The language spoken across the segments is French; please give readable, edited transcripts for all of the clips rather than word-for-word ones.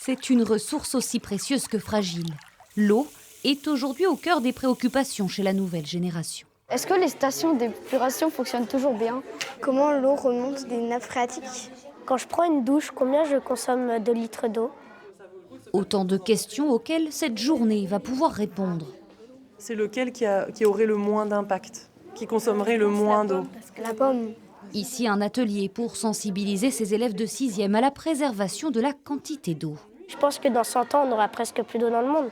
C'est une ressource aussi précieuse que fragile. L'eau est aujourd'hui au cœur des préoccupations chez la nouvelle génération. Est-ce que les stations d'épuration fonctionnent toujours bien? Comment l'eau remonte des nappes phréatiques? Quand je prends une douche, combien je consomme de litres d'eau? Autant de questions auxquelles cette journée va pouvoir répondre. C'est lequel qui aurait le moins d'impact, qui consommerait le moins d'eau? La pomme. Ici, un atelier pour sensibiliser ces élèves de 6e à la préservation de la quantité d'eau. Je pense que dans 100 ans, on n'aura presque plus d'eau dans le monde.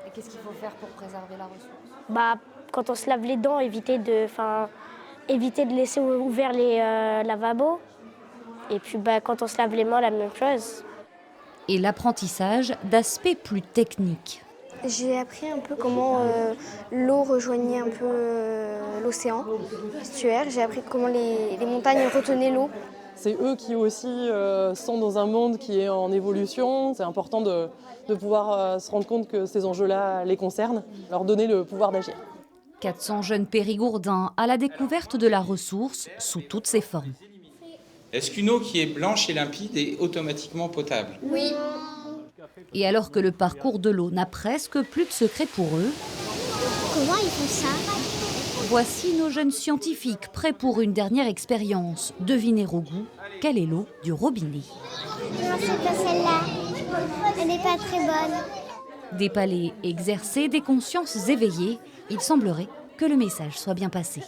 Et qu'est-ce qu'il faut faire pour préserver la ressource? Quand on se lave les dents, éviter de laisser ouverts les lavabos. Et puis quand on se lave les mains, la même chose. Et l'apprentissage d'aspects plus techniques. J'ai appris un peu comment l'eau rejoignait un peu l'océan, l'estuaire. J'ai appris comment les montagnes retenaient l'eau. C'est eux qui aussi sont dans un monde qui est en évolution. C'est important de pouvoir se rendre compte que ces enjeux-là les concernent, leur donner le pouvoir d'agir. 400 jeunes périgourdins à la découverte de la ressource sous toutes ses formes. Est-ce qu'une eau qui est blanche et limpide est automatiquement potable? Oui. Et alors que le parcours de l'eau n'a presque plus de secret pour eux, comment ils font ça? Voici nos jeunes scientifiques prêts pour une dernière expérience. Devinez au goût quelle est l'eau du robinet. Non, c'est pas celle-là. Elle n'est pas très bonne. Des palais exercés, des consciences éveillées. Il semblerait que le message soit bien passé.